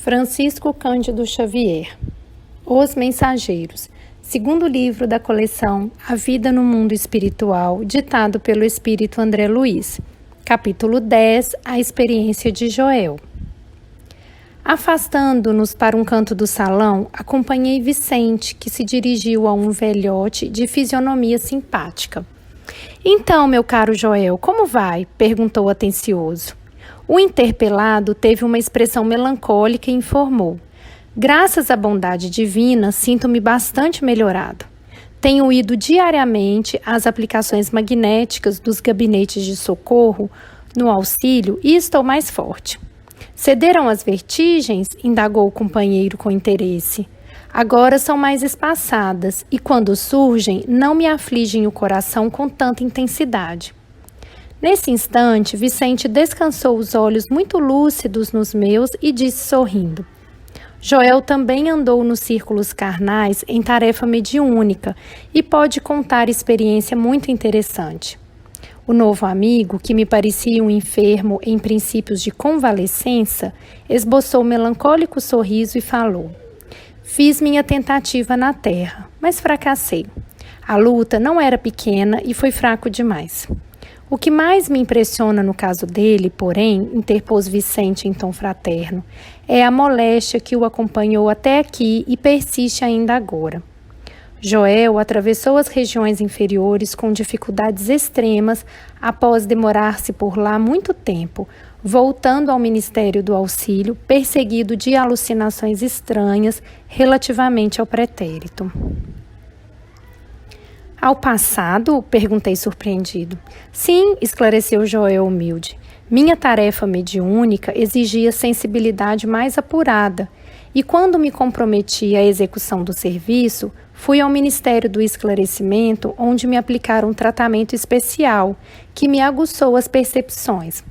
Francisco Cândido Xavier. Os Mensageiros, segundo livro da coleção A Vida no Mundo Espiritual, ditado pelo Espírito André Luiz. Capítulo 10, A Experiência de Joel. Afastando-nos para um canto do salão, acompanhei Vicente, que se dirigiu a um velhote de fisionomia simpática. "Então, meu caro Joel, como vai?" perguntou atencioso. O interpelado teve uma expressão melancólica e informou: "Graças à bondade divina, sinto-me bastante melhorado. Tenho ido diariamente às aplicações magnéticas dos gabinetes de socorro no auxílio e estou mais forte." "Cederam as vertigens?" indagou o companheiro com interesse. "Agora são mais espaçadas e, quando surgem, não me afligem o coração com tanta intensidade." Nesse instante, Vicente descansou os olhos muito lúcidos nos meus e disse sorrindo: "Joel também andou nos círculos carnais em tarefa mediúnica e pode contar experiência muito interessante." O novo amigo, que me parecia um enfermo em princípios de convalescença, esboçou um melancólico sorriso e falou: "Fiz minha tentativa na terra, mas fracassei. A luta não era pequena e foi fraco demais." "O que mais me impressiona no caso dele, porém," interpôs Vicente em tom fraterno, "é a moléstia que o acompanhou até aqui e persiste ainda agora." Joel atravessou as regiões inferiores com dificuldades extremas após demorar-se por lá muito tempo, voltando ao Ministério do Auxílio, perseguido de alucinações estranhas relativamente ao pretérito. "Ao passado?" perguntei surpreendido. "Sim," esclareceu Joel humilde. "Minha tarefa mediúnica exigia sensibilidade mais apurada, e quando me comprometi à execução do serviço, fui ao Ministério do Esclarecimento, onde me aplicaram um tratamento especial, que me aguçou as percepções.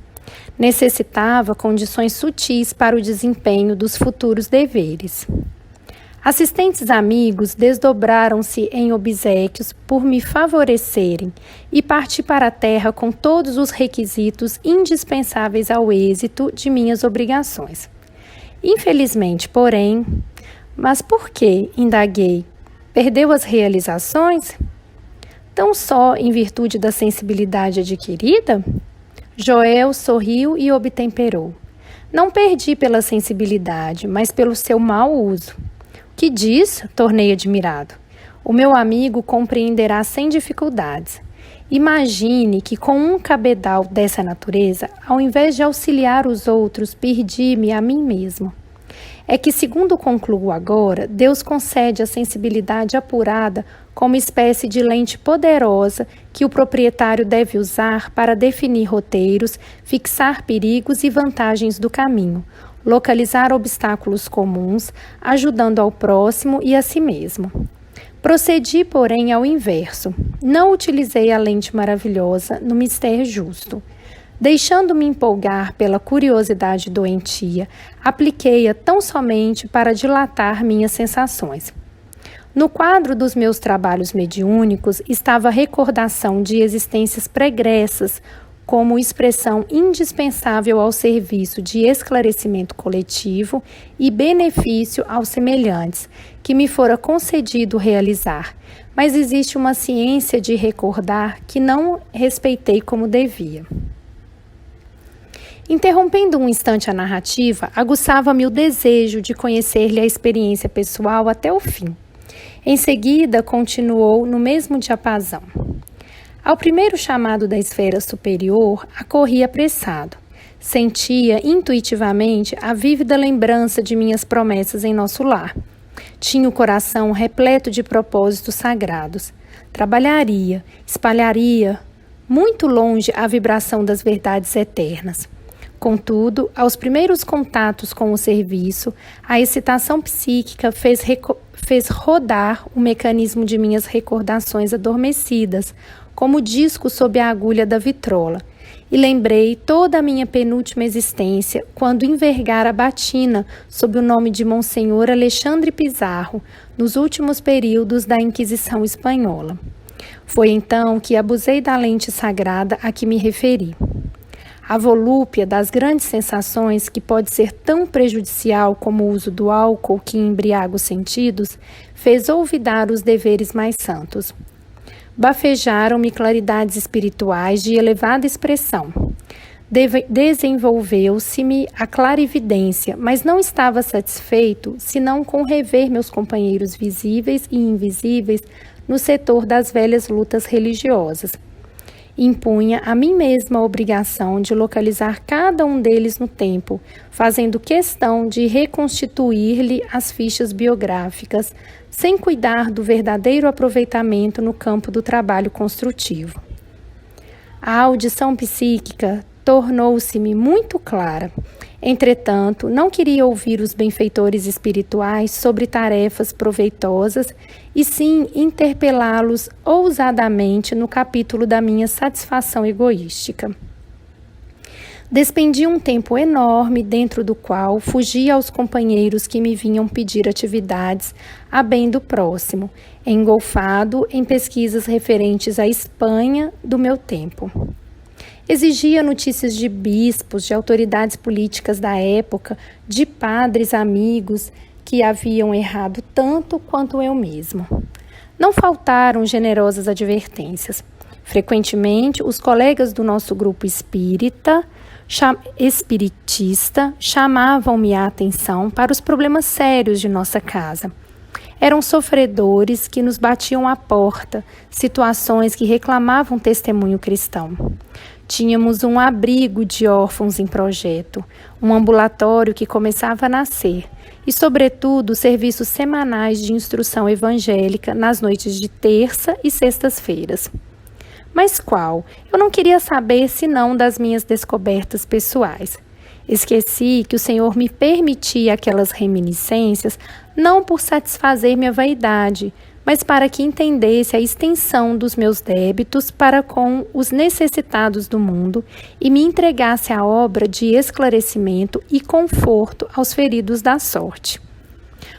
Necessitava condições sutis para o desempenho dos futuros deveres. Assistentes amigos desdobraram-se em obséquios por me favorecerem e parti para a terra com todos os requisitos indispensáveis ao êxito de minhas obrigações. Infelizmente, porém..." "Mas por quê?" indaguei. "Perdeu as realizações?" "Tão só em virtude da sensibilidade adquirida?" Joel sorriu e obtemperou: "Não perdi pela sensibilidade, mas pelo seu mau uso." "Que diz?" tornei admirado. "O meu amigo compreenderá sem dificuldades. Imagine que com um cabedal dessa natureza, ao invés de auxiliar os outros, perdi-me a mim mesmo. É que, segundo concluo agora, Deus concede a sensibilidade apurada como espécie de lente poderosa que o proprietário deve usar para definir roteiros, fixar perigos e vantagens do caminho, localizar obstáculos comuns, ajudando ao próximo e a si mesmo. Procedi, porém, ao inverso. Não utilizei a lente maravilhosa no mistério justo. Deixando-me empolgar pela curiosidade doentia, apliquei-a tão somente para dilatar minhas sensações. No quadro dos meus trabalhos mediúnicos estava a recordação de existências pregressas como expressão indispensável ao serviço de esclarecimento coletivo e benefício aos semelhantes, que me fora concedido realizar, mas existe uma ciência de recordar que não respeitei como devia." Interrompendo um instante a narrativa, aguçava-me o desejo de conhecer-lhe a experiência pessoal até o fim. Em seguida, continuou no mesmo diapasão: "Ao primeiro chamado da esfera superior, acorri apressado. Sentia intuitivamente a vívida lembrança de minhas promessas em nosso lar. Tinha o coração repleto de propósitos sagrados. Trabalharia, espalharia muito longe a vibração das verdades eternas. Contudo, aos primeiros contatos com o serviço, a excitação psíquica fez rodar o mecanismo de minhas recordações adormecidas, como disco sob a agulha da vitrola, e lembrei toda a minha penúltima existência quando envergara a batina sob o nome de Monsenhor Alexandre Pizarro, nos últimos períodos da Inquisição Espanhola. Foi então que abusei da lente sagrada a que me referi. A volúpia das grandes sensações, que pode ser tão prejudicial como o uso do álcool que embriaga os sentidos, fez olvidar os deveres mais santos. Bafejaram-me claridades espirituais de elevada expressão. Desenvolveu-se-me a clarividência, mas não estava satisfeito senão com rever meus companheiros visíveis e invisíveis no setor das velhas lutas religiosas. Impunha a mim mesma a obrigação de localizar cada um deles no tempo, fazendo questão de reconstituir-lhe as fichas biográficas, sem cuidar do verdadeiro aproveitamento no campo do trabalho construtivo. A audição psíquica tornou-se-me muito clara. Entretanto, não queria ouvir os benfeitores espirituais sobre tarefas proveitosas e sim interpelá-los ousadamente no capítulo da minha satisfação egoística. Despendi um tempo enorme dentro do qual fugia aos companheiros que me vinham pedir atividades a bem do próximo, engolfado em pesquisas referentes à Espanha do meu tempo. Exigia notícias de bispos, de autoridades políticas da época, de padres amigos que haviam errado tanto quanto eu mesmo. Não faltaram generosas advertências. Frequentemente, os colegas do nosso grupo espiritista chamavam-me a atenção para os problemas sérios de nossa casa. Eram sofredores que nos batiam à porta, situações que reclamavam testemunho cristão. Tínhamos um abrigo de órfãos em projeto, um ambulatório que começava a nascer e, sobretudo, serviços semanais de instrução evangélica nas noites de terça e sextas-feiras. Mas qual? Eu não queria saber senão das minhas descobertas pessoais. Esqueci que o Senhor me permitia aquelas reminiscências não por satisfazer minha vaidade, mas para que entendesse a extensão dos meus débitos para com os necessitados do mundo e me entregasse a obra de esclarecimento e conforto aos feridos da sorte.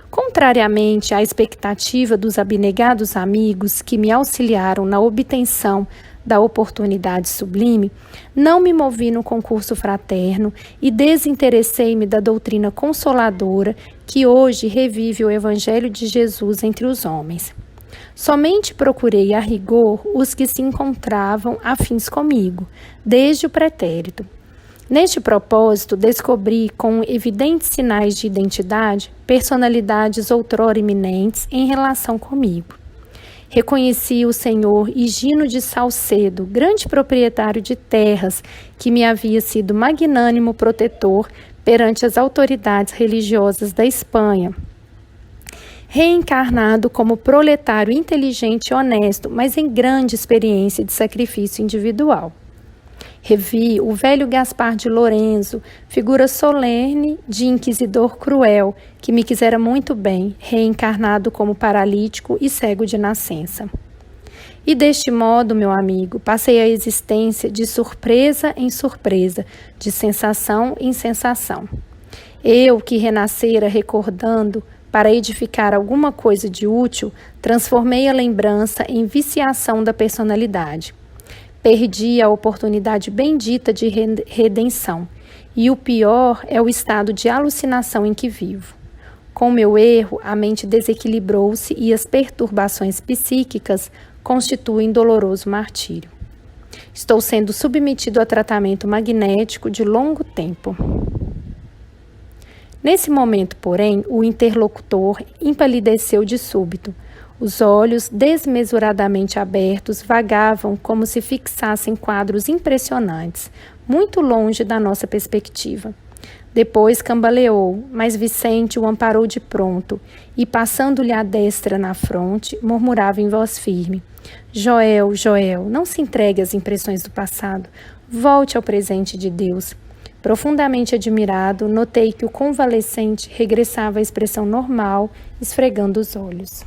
Contrariamente à expectativa dos abnegados amigos que me auxiliaram na obtenção da oportunidade sublime, não me movi no concurso fraterno e desinteressei-me da doutrina consoladora que hoje revive o Evangelho de Jesus entre os homens. Somente procurei a rigor os que se encontravam afins comigo, desde o pretérito. Neste propósito, descobri com evidentes sinais de identidade personalidades outrora eminentes em relação comigo. Reconheci o senhor Higino de Salcedo, grande proprietário de terras, que me havia sido magnânimo protetor perante as autoridades religiosas da Espanha, reencarnado como proletário inteligente e honesto, mas em grande experiência de sacrifício individual. Revi o velho Gaspar de Lorenzo, figura solene de inquisidor cruel, que me quisera muito bem, reencarnado como paralítico e cego de nascença. E deste modo, meu amigo, passei a existência de surpresa em surpresa, de sensação em sensação. Eu, que renascera recordando, para edificar alguma coisa de útil, transformei a lembrança em viciação da personalidade. Perdi a oportunidade bendita de redenção, e o pior é o estado de alucinação em que vivo. Com meu erro, a mente desequilibrou-se e as perturbações psíquicas constituem doloroso martírio. Estou sendo submetido a tratamento magnético de longo tempo. Nesse momento, porém, o interlocutor empalideceu de súbito. Os olhos, desmesuradamente abertos, vagavam como se fixassem quadros impressionantes, muito longe da nossa perspectiva. Depois cambaleou, mas Vicente o amparou de pronto e, passando-lhe a destra na fronte, murmurava em voz firme: Joel, Joel, não se entregue às impressões do passado. Volte ao presente de Deus. Profundamente admirado, notei que o convalescente regressava à expressão normal, esfregando os olhos.